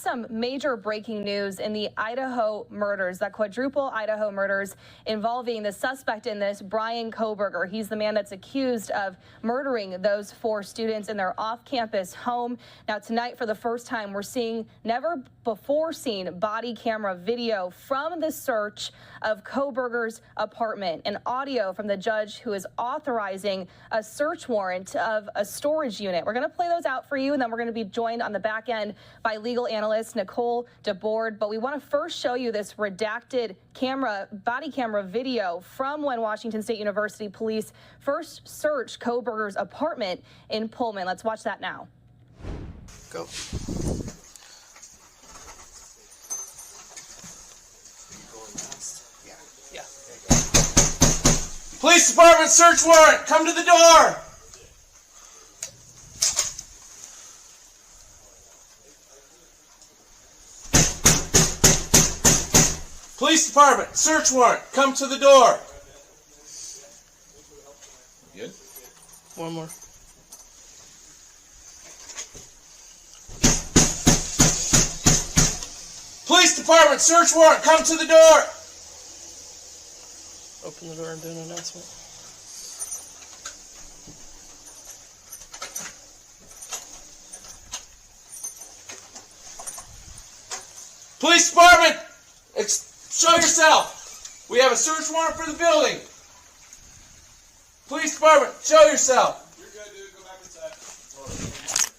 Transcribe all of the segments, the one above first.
some major breaking news in the Idaho murders, that quadruple Idaho murders involving the suspect in this, Bryan Kohberger. He's the man that's accused of murdering those 4 students in their off-campus home. Now, tonight, for the first time, we're seeing never before seen body camera video from the search of Kohberger's apartment and audio from the judge who is authorizing a search warrant of a storage unit. We're going to play those out for you, and then we're going to be joined on the back end by legal analyst Nicole DeBoard. But we want to first show you this redacted body camera video from when Washington State University police first searched Kohberger's apartment in Pullman. Let's watch that now. Go. Police department search warrant, come to the door. Police department search warrant, come to the door. Good? One more. Police department search warrant, come to the door. Open the door and do an announcement. Police department, show yourself. We have a search warrant for the building. Police department, show yourself. You're good, dude. Go back inside.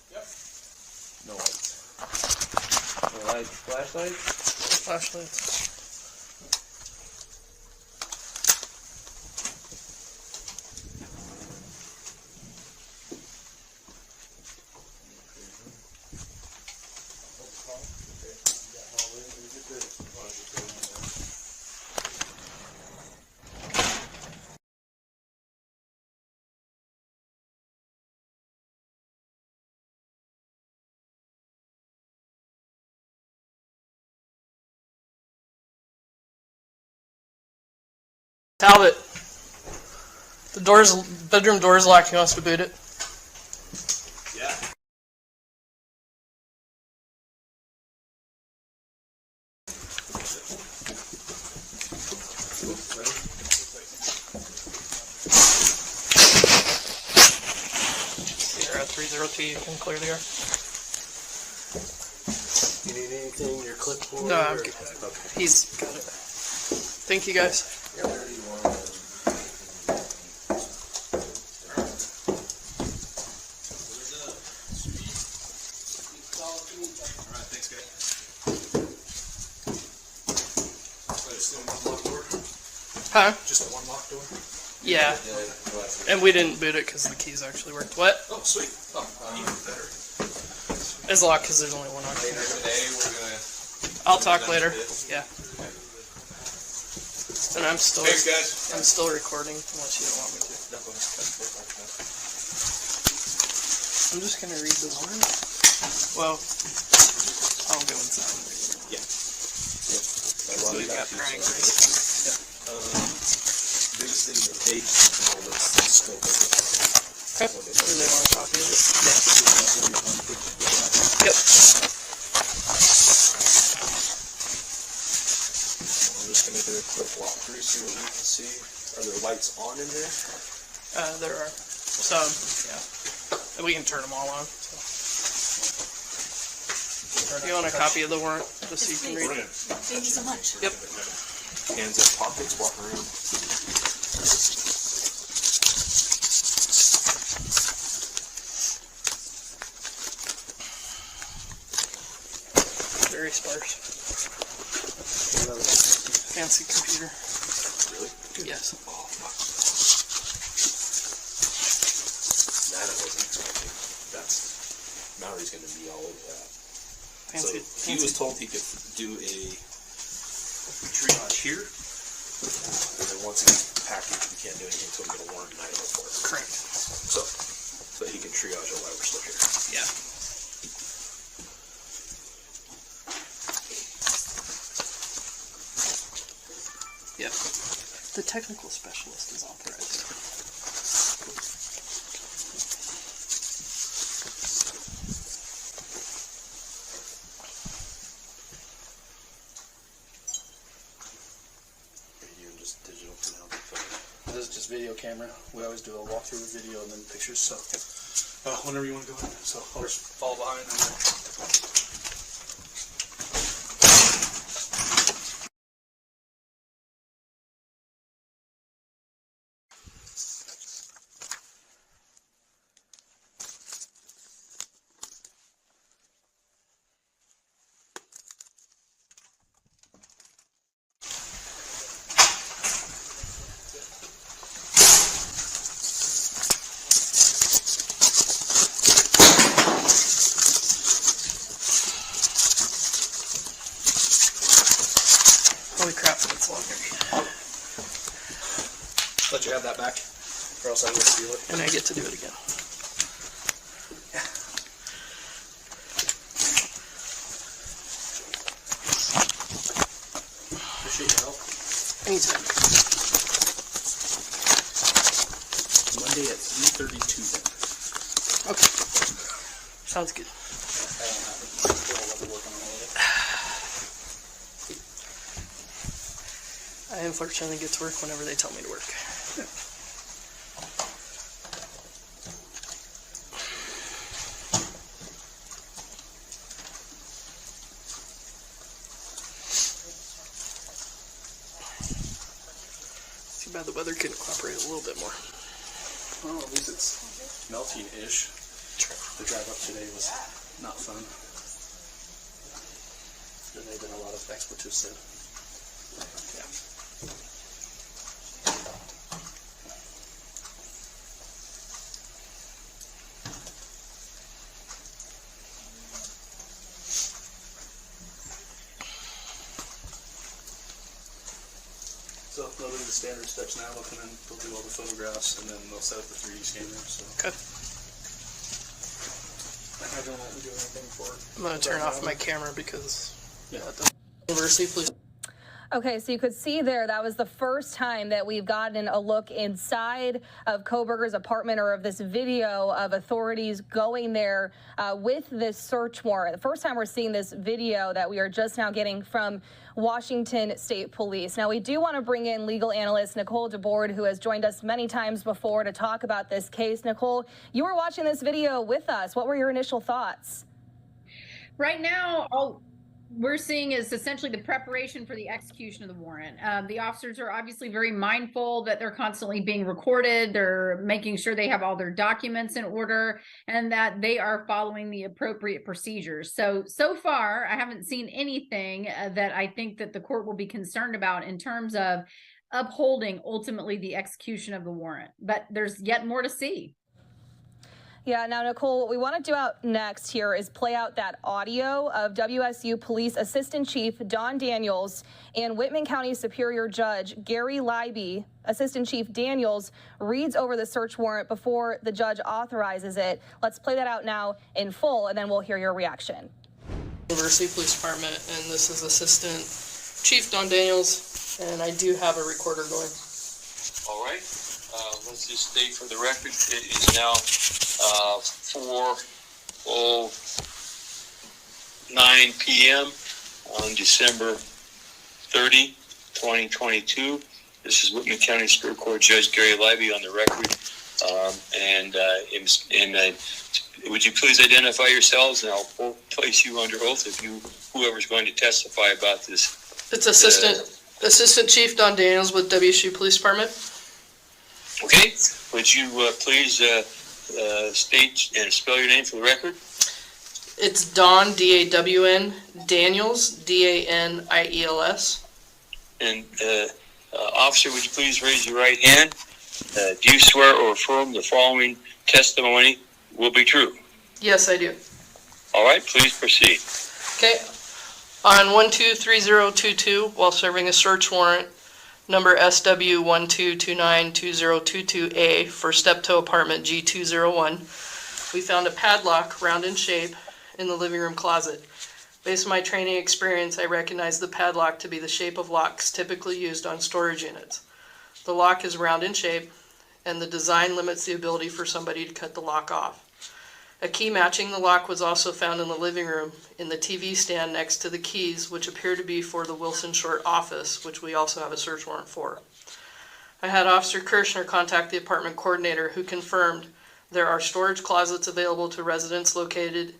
Yep. No lights. No lights. Flashlights? Flashlights. Talbot, the bedroom door is locked. He wants to boot it. Yeah. Sierra 302, you can clear the air. You need anything? Your clipboard? No, I'm good. Okay. He's got it. Thank you, guys. Yep. Huh? Just one locked door? Yeah. And we didn't boot it because the keys actually worked. What? Oh, sweet. Oh, even better. It's locked because there's only one option. Later today, we're gonna... I'll talk later. Yeah. And I'm still... Thanks, guys. I'm still recording, unless you don't want me to. I'm just gonna read the warrant. Well, I'll go inside and read it. Yeah. So we've got Bryan. Biggest thing, the date, and all this scope of it. Okay. Do they want a copy of it? Yeah. Yep. I'm just going to do a quick walkthrough, see what we can see. Are there lights on in there? There are some, yeah. And we can turn them all on. So. You want a copy of the warrant, just so you can read it? Thank you so much. Yep. Hands in pockets, walk around. Very sparse. Fancy computer. Really? Yes. Oh, fuck. That I wasn't expecting. Mallory's going to be all over that. Fancy. So he was told he could do a triage here, and then once it's packaged, we can't do anything until we get a warrant in Idaho for it. Correct. So he can triage it while we're still here. Yeah. Yep. The technical specialist is authorized. this video camera. We always do a walkthrough with video and then pictures. So whenever you want to go in, so I'll just fall behind. And Holy crap, it's long here. let you have that back, or else I will steal it. And I get to do it again. Appreciate your help. Anytime. Monday at 3:32 then. Okay. Sounds good. I don't have it. I'll have to work on it. I unfortunately get to work whenever they tell me to work. Too bad the weather couldn't cooperate a little bit more. Well, at least it's melting-ish. The drive up today was not fun. There may have been a lot of expletives said. Yeah. So they'll do the standard steps now. They'll come in, they'll do all the photographs, and then they'll set up the 3D scanner. So Okay. I don't want to do anything for it. I'm going to turn off my camera because Yeah. University, please. Okay, so you could see there, that was the first time that we've gotten a look inside of Kohberger's apartment, or of this video of authorities going there with this search warrant. The first time we're seeing this video that we are just now getting from Washington State Police. Now, we do want to bring in legal analyst Nicole DeBoard, who has joined us many times before to talk about this case. Nicole, you were watching this video with us. What were your initial thoughts? Right now, all we're seeing is essentially the preparation for the execution of the warrant. The officers are obviously very mindful that they're constantly being recorded. They're making sure they have all their documents in order and that they are following the appropriate procedures. So far, I haven't seen anything that I think that the court will be concerned about in terms of upholding ultimately the execution of the warrant. But there's yet more to see. Yeah, now, Nicole, what we want to do out next here is play out that audio of WSU Police Assistant Chief Don Daniels and Whitman County Superior Judge Gary Libey. Assistant Chief Daniels reads over the search warrant before the judge authorizes it. Let's play that out now in full, and then we'll hear your reaction. University Police Department, and this is Assistant Chief Don Daniels, and I do have a recorder going. All right. Let's just state for the record, it is now 4:09 p.m. on December 30, 2022. This is Whitman County Superior Court Judge Gary Libey on the record. Would you please identify yourselves, and I'll place you under oath if whoever's going to testify about this. It's Assistant Chief Don Daniels with WSU Police Department. Okay, would you please state and spell your name for the record? It's Don, D-A-W-N, Daniels, D-A-N-I-E-L-S. And officer, would you please raise your right hand? Do you swear or affirm the following testimony will be true? Yes, I do. All right, please proceed. Okay. On 123022, while serving a search warrant, number SW12292022A for Steptoe Apartment G201, we found a padlock round in shape in the living room closet. Based on my training experience, I recognize the padlock to be the shape of locks typically used on storage units. The lock is round in shape, and the design limits the ability for somebody to cut the lock off. A key matching the lock was also found in the living room in the TV stand next to the keys, which appear to be for the Wilson Short office, which we also have a search warrant for. I had Officer Kirshner contact the apartment coordinator, who confirmed there are storage closets available to residents located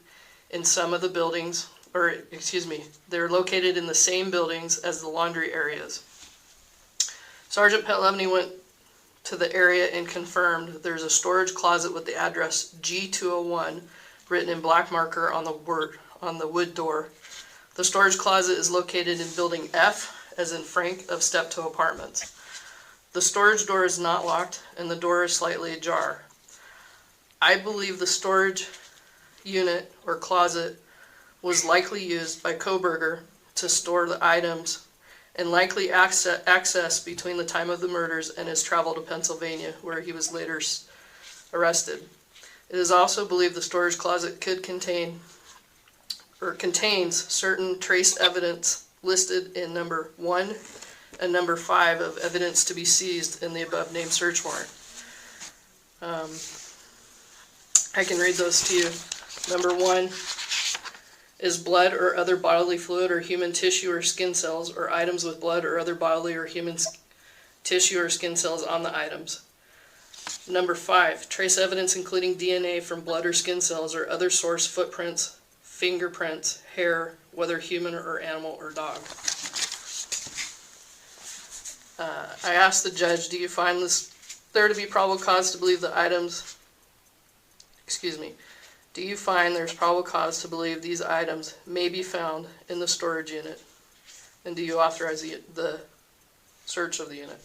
in some of the buildings, or excuse me, they're located in the same buildings as the laundry areas. Sergeant Petlevny went to the area and confirmed there's a storage closet with the address G201 written in black marker on the wood door. The storage closet is located in building F, as in Frank, of Steptoe Apartments. The storage door is not locked and the door is slightly ajar. I believe the storage unit or closet was likely used by Kohberger to store the items and likely access between the time of the murders and his travel to Pennsylvania, where he was later arrested. It is also believed the storage closet could contain or contains certain trace evidence listed in number 1 and number 5 of evidence to be seized in the above named search warrant. I can read those to you. Number 1 is blood or other bodily fluid or human tissue or skin cells, or items with blood or other bodily or human tissue or skin cells on the items. Number 5, trace evidence including DNA from blood or skin cells or other source footprints, fingerprints, hair, whether human or animal or dog. I asked the judge, do you find there to be probable cause to believe the items, do you find there's probable cause to believe these items may be found in the storage unit? And do you authorize the search of the unit?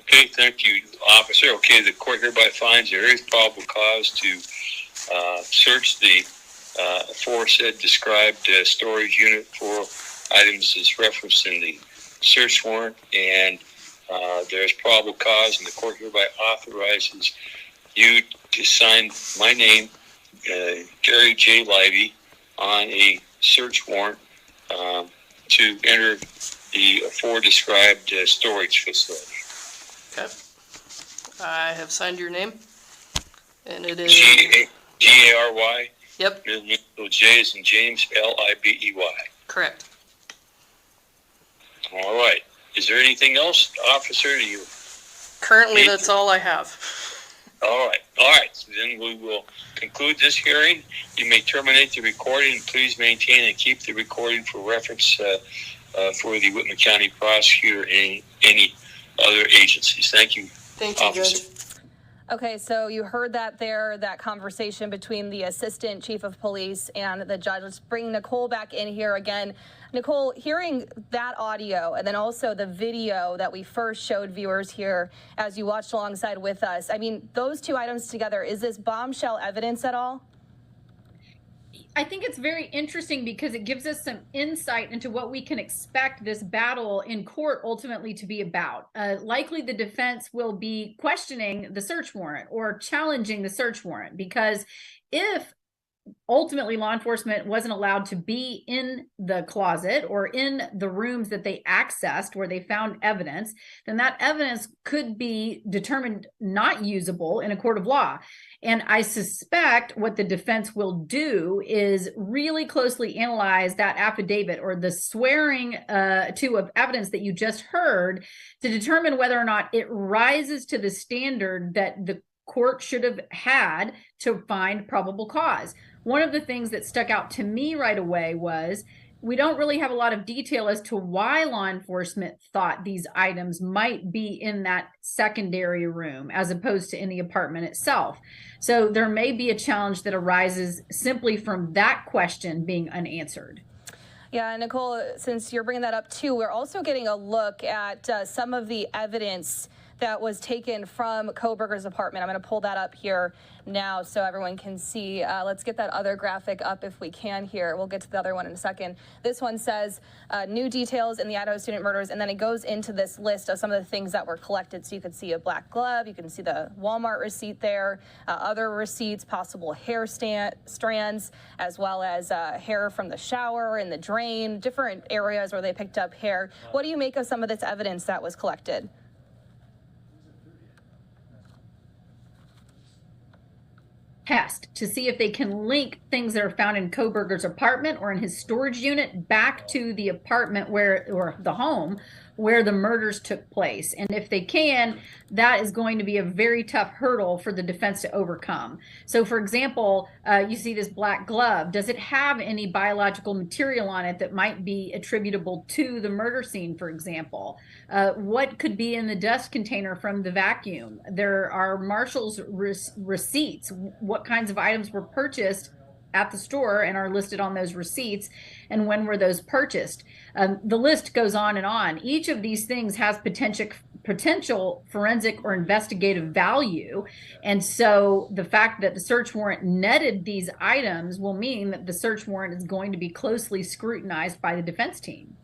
Okay, thank you, officer. Okay, the court hereby finds there is probable cause to search the aforesaid described storage unit for items as referenced in the search warrant, and there's probable cause, and the court hereby authorizes you to sign my name, Gary J. Livey, on a search warrant to enter the afore-described storage facility. Okay. I have signed your name, and it is G-A-R-Y. Yep. J is in James, L-I-B-E-Y. Correct. All right. Is there anything else, officer? Do you? Currently, that's all I have. All right. All right. So then we will conclude this hearing. You may terminate the recording. Please maintain and keep the recording for reference for the Whitman County prosecutor and any other agencies. Thank you. Thank you, officer. Judge. Okay, so you heard that conversation between the assistant chief of police and the judge. Let's bring Nicole back in here again. Nicole, hearing that audio and then also the video that we first showed viewers here as you watched alongside with us, I mean, those two items together, is this bombshell evidence at all? I think it's very interesting because it gives us some insight into what we can expect this battle in court ultimately to be about. Likely the defense will be questioning the search warrant or challenging the search warrant, because if ultimately law enforcement wasn't allowed to be in the closet or in the rooms that they accessed where they found evidence, then that evidence could be determined not usable in a court of law. And I suspect what the defense will do is really closely analyze that affidavit or the swearing to of evidence that you just heard to determine whether or not it rises to the standard that the court should have had to find probable cause. One of the things that stuck out to me right away was we don't really have a lot of detail as to why law enforcement thought these items might be in that secondary room as opposed to in the apartment itself. So there may be a challenge that arises simply from that question being unanswered. Yeah, Nicole, since you're bringing that up too, we're also getting a look at some of the evidence that was taken from Kohberger's apartment. I'm going to pull that up here now so everyone can see. Let's get that other graphic up if we can here. We'll get to the other one in a second. This one says new details in the Idaho student murders, and then it goes into this list of some of the things that were collected. So you can see a black glove, you can see the Walmart receipt there, other receipts, possible hair strands, as well as hair from the shower and the drain, different areas where they picked up hair. What do you make of some of this evidence that was collected? Test to see if they can link things that are found in Kohberger's apartment or in his storage unit back to the apartment or the home where the murders took place. And if they can, that is going to be a very tough hurdle for the defense to overcome. So for example, you see this black glove. Does it have any biological material on it that might be attributable to the murder scene, for example? What could be in the dust container from the vacuum? There are marshal's receipts. What kinds of items were purchased at the store and are listed on those receipts, and when were those purchased? The list goes on and on. Each of these things has potential forensic or investigative value, and so the fact that the search warrant netted these items will mean that the search warrant is going to be closely scrutinized by the defense team.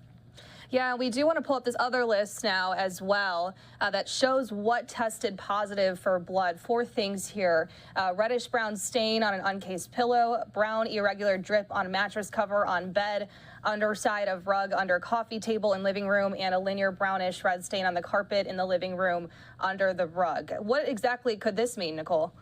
Yeah, we do want to pull up this other list now as well that shows what tested positive for blood. 4 things here. Reddish brown stain on an uncased pillow, brown irregular drip on mattress cover on bed, underside of rug under coffee table in living room, and a linear brownish red stain on the carpet in the living room under the rug. What exactly could this mean, Nicole?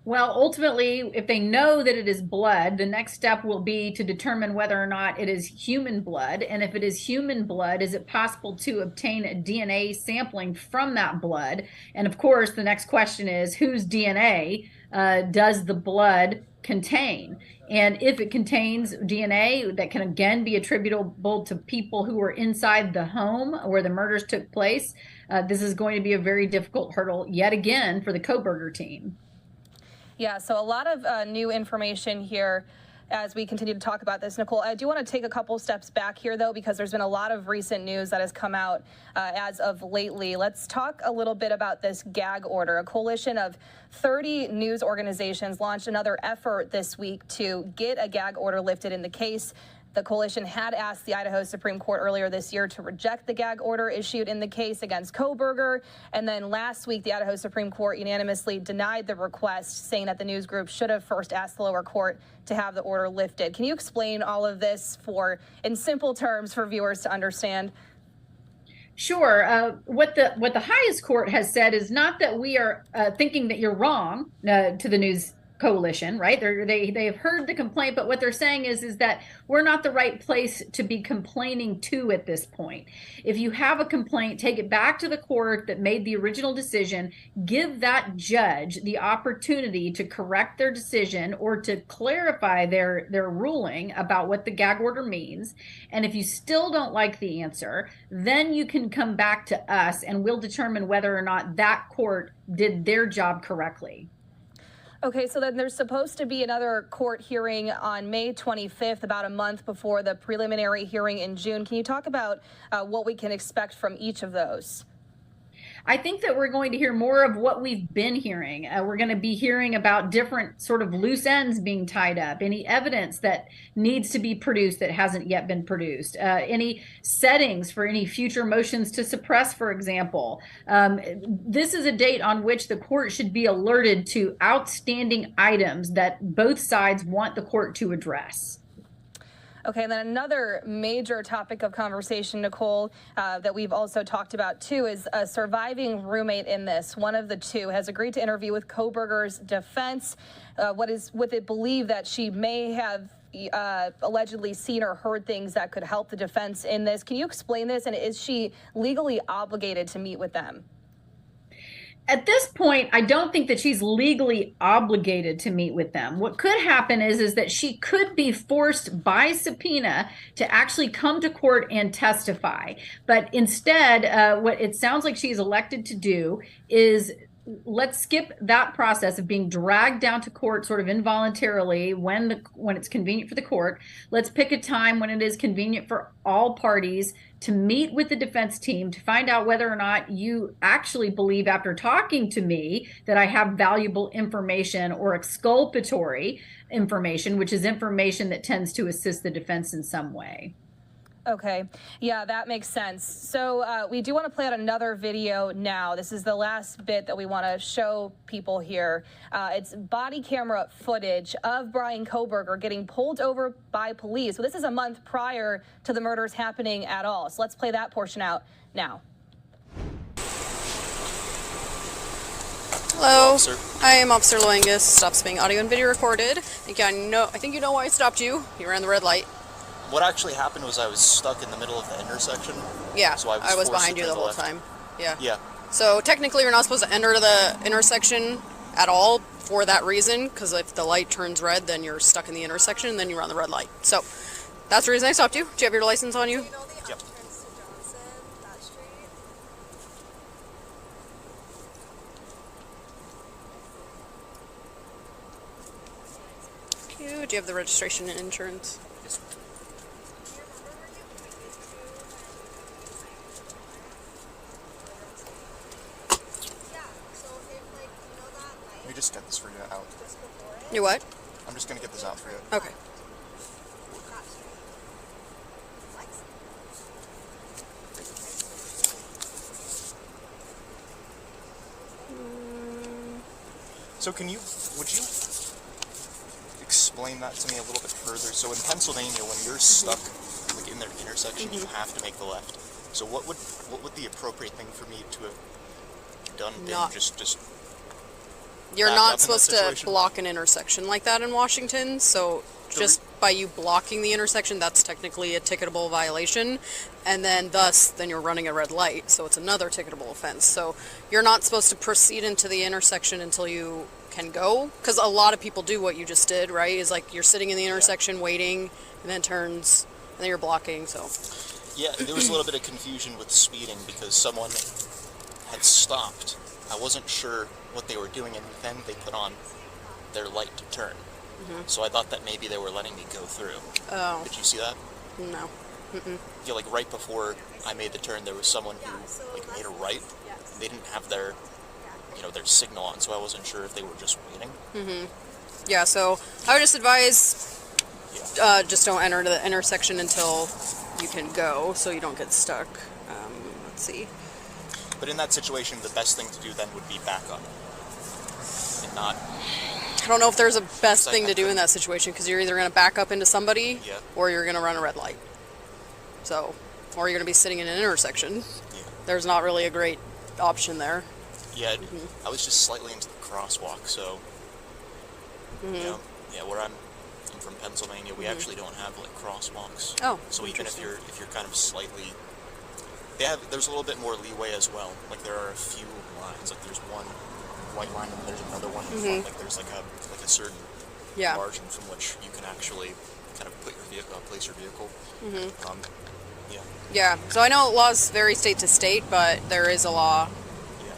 Well, ultimately, if they know that it is blood, the next step will be to determine whether or not it is human blood. And if it is human blood, is it possible to obtain a DNA sampling from that blood? And of course, the next question is, whose DNA does the blood contain? And if it contains DNA that can again be attributable to people who were inside the home where the murders took place, this is going to be a very difficult hurdle yet again for the Kohberger team. Yeah, so a lot of new information here as we continue to talk about this. Nicole, I do want to take a couple steps back here, though, because there's been a lot of recent news that has come out as of lately. Let's talk a little bit about this gag order. A coalition of 30 news organizations launched another effort this week to get a gag order lifted in the case. The coalition had asked the Idaho Supreme Court earlier this year to reject the gag order issued in the case against Kohberger. And then last week, the Idaho Supreme Court unanimously denied the request, saying that the news group should have first asked the lower court to have the order lifted. Can you explain all of this in simple terms for viewers to understand? Sure. What the highest court has said is not that we are thinking that you're wrong to the news coalition, right? They have heard the complaint, but what they're saying is that we're not the right place to be complaining to at this point. If you have a complaint, take it back to the court that made the original decision, give that judge the opportunity to correct their decision or to clarify their ruling about what the gag order means. And if you still don't like the answer, then you can come back to us and we'll determine whether or not that court did their job correctly. Okay, so then there's supposed to be another court hearing on May 25th, about a month before the preliminary hearing in June. Can you talk about what we can expect from each of those? I think that we're going to hear more of what we've been hearing. We're going to be hearing about different sort of loose ends being tied up, any evidence that needs to be produced that hasn't yet been produced, any settings for any future motions to suppress, for example. This is a date on which the court should be alerted to outstanding items that both sides want the court to address. Okay, and then another major topic of conversation, Nicole, that we've also talked about too, is a surviving roommate in this. One of the two has agreed to interview with Kohberger's defense. With it believed that she may have allegedly seen or heard things that could help the defense in this. Can you explain this? And is she legally obligated to meet with them? At this point, I don't think that she's legally obligated to meet with them. What could happen is that she could be forced by subpoena to actually come to court and testify. But instead, what it sounds like she's elected to do is let's skip that process of being dragged down to court sort of involuntarily when it's convenient for the court. Let's pick a time when it is convenient for all parties to meet with the defense team to find out whether or not you actually believe, after talking to me, that I have valuable information or exculpatory information, which is information that tends to assist the defense in some way. Okay, yeah, that makes sense. So we do want to play out another video now. This is the last bit that we want to show people here. It's body camera footage of Bryan Kohberger getting pulled over by police. So this is a month prior to the murders happening at all. So let's play that portion out now. Hello, officer. I am Officer Loangus. Stops being audio and video recorded. I think you know why I stopped you. You ran the red light. what actually happened was I was stuck in the middle of the intersection. Yeah, So I was I was forced behind to you turn the whole left. time. Yeah. Yeah. So technically you're not supposed to enter the intersection at all for that reason, because if the light turns red, then you're stuck in the intersection, and then you run the red light. So that's the reason I stopped you. Do you have your license on you? Yep. Cute. Do you have the registration and insurance? Yes. Let me just get this for you out. You what? I'm just gonna get this out for you. Okay. So would you explain that to me a little bit further? So in Pennsylvania, when you're stuck like in their intersection, you have to make the left. So what would the appropriate thing for me to have done been? Not- Just You're back up in not that supposed to situation? block an intersection like that in Washington, so just by you blocking the intersection, that's technically a ticketable violation, and then then you're running a red light, so it's another ticketable offense. So you're not supposed to proceed into the intersection until you can go, because a lot of people do what you just did, right? Is like you're sitting in the intersection waiting, and then turns, and then you're blocking, so. Yeah, there was a little bit of confusion with speeding because someone had stopped. I wasn't sure what they were doing, and then they put on their light to turn. So I thought that maybe they were letting me go through. Oh, Did you see that? no. Yeah, like right before I made the turn, there was someone who like made a right. They didn't have their signal on, so I wasn't sure if they were just waiting. Yeah, so I would just advise, Yeah. just don't enter the intersection until you can go, so you don't get stuck. Let's see. But in that situation, the best thing to do then would be back up and not. I don't know if there's a best I- thing I to do in couldn't- that situation, because you're either going to back up into somebody, Yeah. or you're going to run a red light. So, or you're going to be sitting in an intersection. Yeah. There's not really a great option there. Yeah, I was just slightly into the crosswalk, so. Yeah, where I'm from Pennsylvania, we actually don't have like crosswalks. Oh, So even if interesting. you're kind of slightly, there's a little bit more leeway as well. Like there are a few lines. Like there's one white line and there's another one in front. Like there's like a certain Yeah. margin from which you can actually kind of put your vehicle, place your vehicle. Yeah. Yeah, so I know laws vary state to state, but there is a law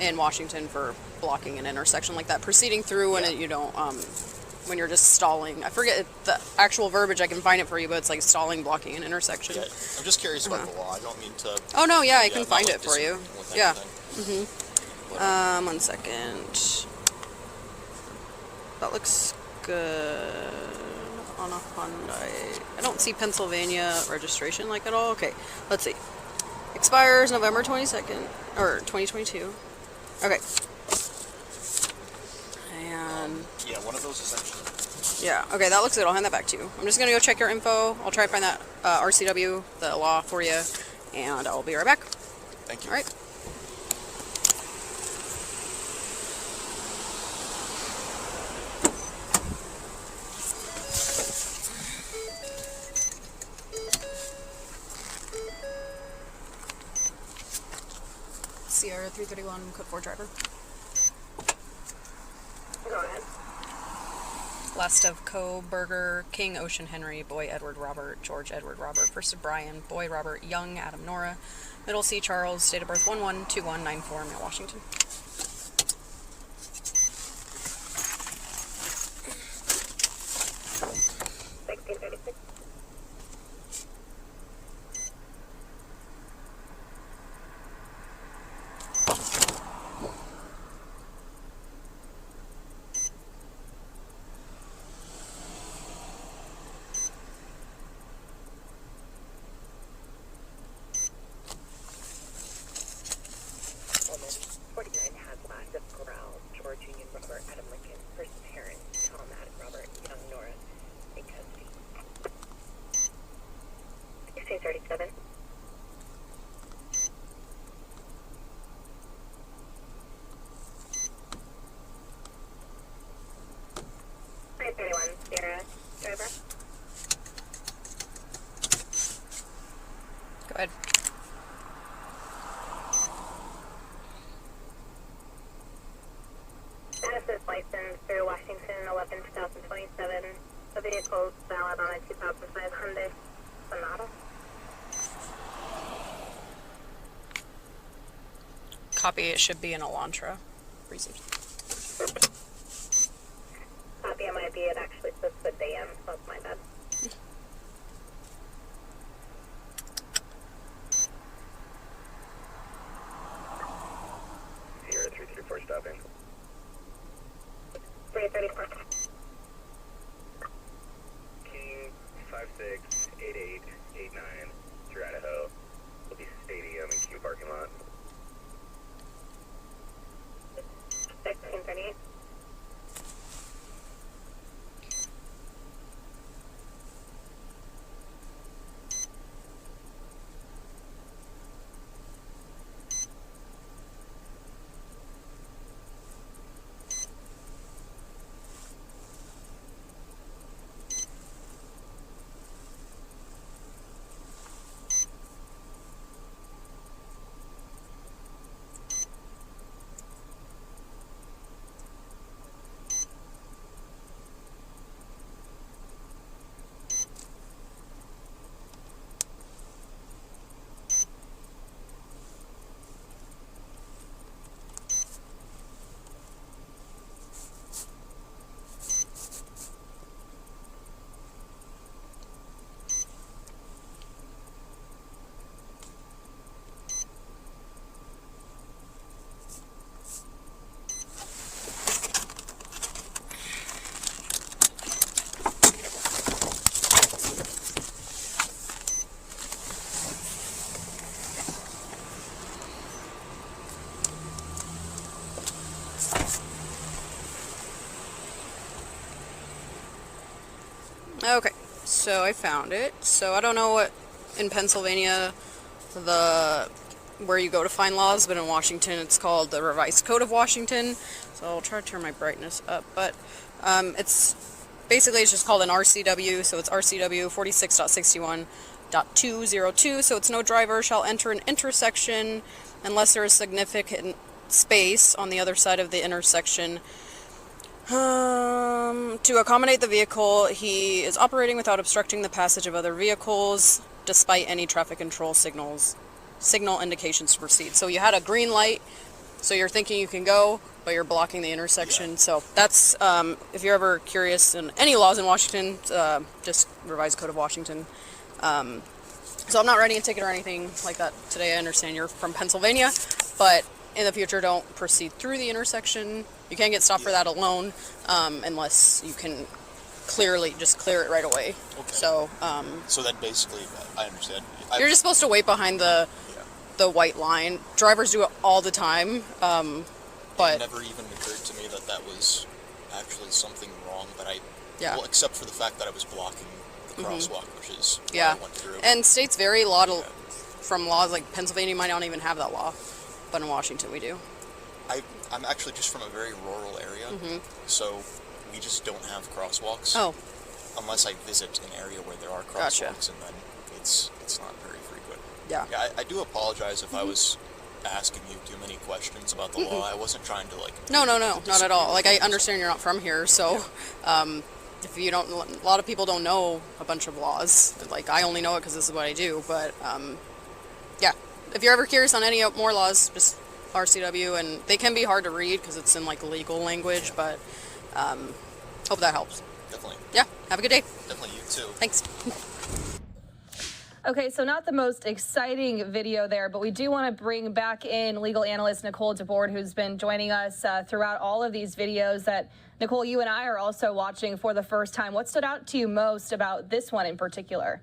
Yeah. in Washington for blocking an intersection like that, proceeding through when Yeah. you don't, when you're just stalling. I forget the actual verbiage, I can find it for you, but it's like stalling, blocking an intersection. Yeah, I'm just curious about the law. I don't mean to. Oh no, yeah, I yeah, can not, find like, it for you. disagree with Yeah. anything. But, 1 second. That looks good on a Hyundai. I don't see Pennsylvania registration like at all. Okay, let's see. Expires November 22nd, or 2022. Okay. And yeah, one of those is actually. yeah, okay, that looks good. I'll hand that back to you. I'm just gonna go check your info. I'll try to find that RCW, the law for you, and I'll be right back. Thank you. All right. Sierra 331, code 4 driver. Go ahead. Last of Kohberger, King, Ocean, Henry, Boy, Edward, Robert, George, Edward, Robert. First of Bryan, Boy, Robert, Young, Adam, Nora. Middle C, Charles, date of birth 112194, Mount Washington. Almost 49. ahead. Genesis license through Washington 11-2027. The vehicle is valid on a 2005 Hyundai Sonata. Copy, it should be an Elantra. Received. Copy, it might be. It actually says the DM, so that's my bad. Sierra 334 stopping. 334. King 568889 through Idaho. Will be stadium and Q parking lot. 1638. Okay, so I found it. So I don't know what in Pennsylvania where you go to find laws, but in Washington it's called the Revised Code of Washington. So I'll try to turn my brightness up, but it's just called an RCW. So it's RCW 46.61.202. So it's no driver shall enter an intersection unless there is significant space on the other side of the intersection. To accommodate the vehicle, he is operating without obstructing the passage of other vehicles, despite any traffic control signal indications to proceed. So you had a green light, so you're thinking you can go, but you're blocking the intersection. Yeah. So that's, if you're ever curious in any laws in Washington, just Revised Code of Washington. So I'm not writing a ticket or anything like that today. I understand you're from Pennsylvania, but in the future, don't proceed through the intersection. You can't get stopped for that alone, unless you can clearly just clear it right away. Okay. So, so then basically, I understand. You're just supposed to wait behind the white line. Drivers do it all the time, but it never even occurred to me that that was actually something wrong. But yeah. Well, except for the fact that I was blocking the crosswalk, which is what yeah. I went through. And states vary a lot from laws. Like Pennsylvania might not even have that law, but in Washington we do. I'm actually just from a very rural area, so we just don't have crosswalks. Oh. Unless I visit an area where there are crosswalks, and then it's not very frequent. Yeah. Yeah, I do apologize if I was asking you too many questions about the law. I wasn't trying to No, not at all. Like I understand you're not from here, so if you don't, a lot of people don't know a bunch of laws. Like I only know it because this is what I do. But yeah, if you're ever curious on any more laws, just RCW, and they can be hard to read because it's in like legal language, but hope that helps. Definitely. Yeah, have a good day. Definitely, you too. Thanks. Okay, so not the most exciting video there, but we do want to bring back in legal analyst Nicole DeBoard, who's been joining us throughout all of these videos that, Nicole, you and I are also watching for the first time. What stood out to you most about this one in particular?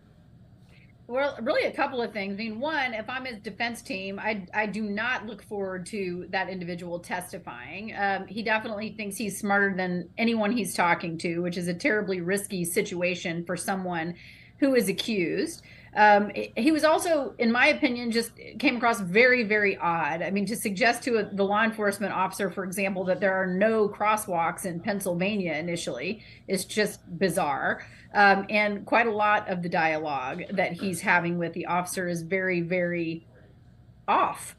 Well, really a couple of things. I mean, one, if I'm his defense team, I do not look forward to that individual testifying. He definitely thinks he's smarter than anyone he's talking to, which is a terribly risky situation for someone who is accused. He was also, in my opinion, just came across very, very odd. I mean, to suggest to the law enforcement officer, for example, that there are no crosswalks in Pennsylvania initially is just bizarre. And quite a lot of the dialogue that he's having with the officer is very, very off.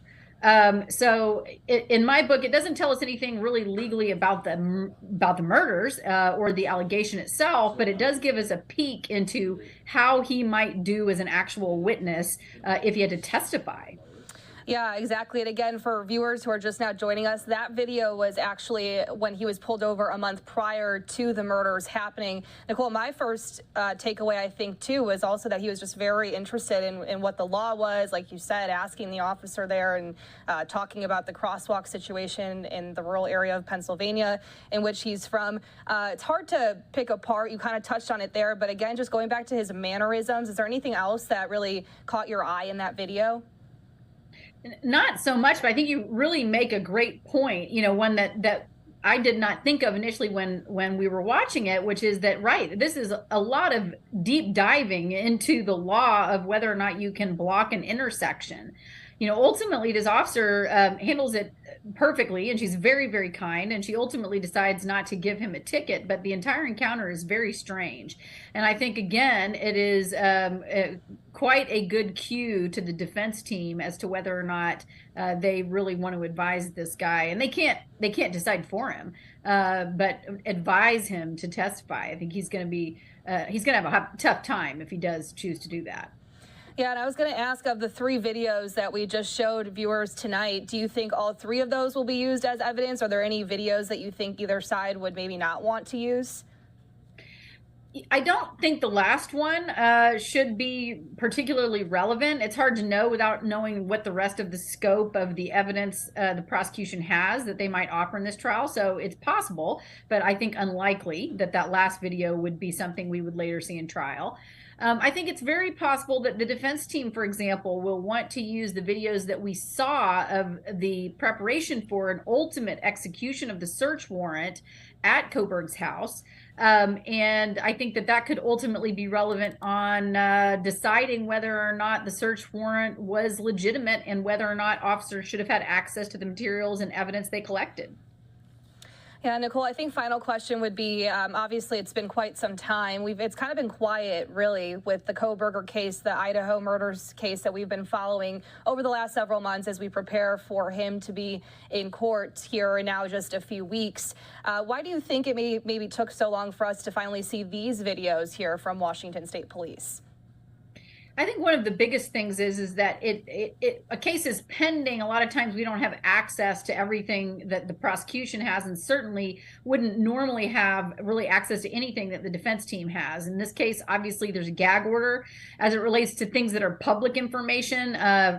So in my book, it doesn't tell us anything really legally about the murders or the allegation itself, but it does give us a peek into how he might do as an actual witness if he had to testify. Yeah, exactly. And again, for viewers who are just now joining us, that video was actually when he was pulled over a month prior to the murders happening. Nicole, my first takeaway, I think, too, was also that he was just very interested in what the law was, like you said, asking the officer there and talking about the crosswalk situation in the rural area of Pennsylvania in which he's from. It's hard to pick apart. You kind of touched on it there. But again, just going back to his mannerisms, is there anything else that really caught your eye in that video? Not so much, but I think you really make a great point, you know, one that I did not think of initially when we were watching it, which is that, right, this is a lot of deep diving into the law of whether or not you can block an intersection. You know, ultimately, this officer handles it perfectly, and she's very, very kind, and she ultimately decides not to give him a ticket, but the entire encounter is very strange. And I think, again, it is quite a good cue to the defense team as to whether or not they really want to advise this guy. And they can't decide for him, but advise him to testify. I think he's going to have a tough time if he does choose to do that. Yeah, and I was going to ask, of the 3 videos that we just showed viewers tonight, do you think all 3 of those will be used as evidence? Are there any videos that you think either side would maybe not want to use? I don't think the last one should be particularly relevant. It's hard to know without knowing what the rest of the scope of the evidence the prosecution has that they might offer in this trial. So it's possible, but I think unlikely that last video would be something we would later see in trial. I think it's very possible that the defense team, for example, will want to use the videos that we saw of the preparation for an ultimate execution of the search warrant at Kohberger's house. And I think that could ultimately be relevant on deciding whether or not the search warrant was legitimate and whether or not officers should have had access to the materials and evidence they collected. Yeah, Nicole, I think final question would be, obviously it's been quite some time. It's kind of been quiet, really, with the Kohberger case, the Idaho Murders case that we've been following over the last several months as we prepare for him to be in court here in now just a few weeks. Why do you think it maybe took so long for us to finally see these videos here from Washington State Police? I think one of the biggest things is that a case is pending. A lot of times we don't have access to everything that the prosecution has, and certainly wouldn't normally have really access to anything that the defense team has. In this case, obviously, there's a gag order as it relates to things that are public information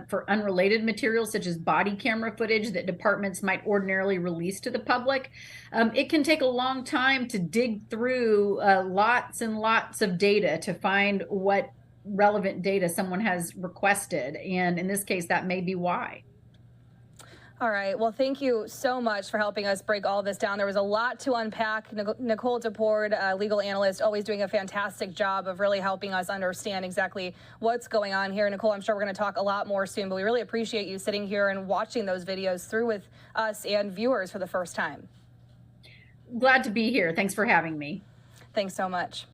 for unrelated materials, such as body camera footage that departments might ordinarily release to the public. It can take a long time to dig through lots and lots of data to find what relevant data someone has requested, and in this case that may be why. All right, well, thank you so much for helping us break all this down. There was a lot to unpack. Nicole DePord, legal analyst, always doing a fantastic job of really helping us understand exactly what's going on here. Nicole, I'm sure we're going to talk a lot more soon, but we really appreciate you sitting here and watching those videos through with us and viewers for the first time. Glad to be here. Thanks for having me. Thanks so much.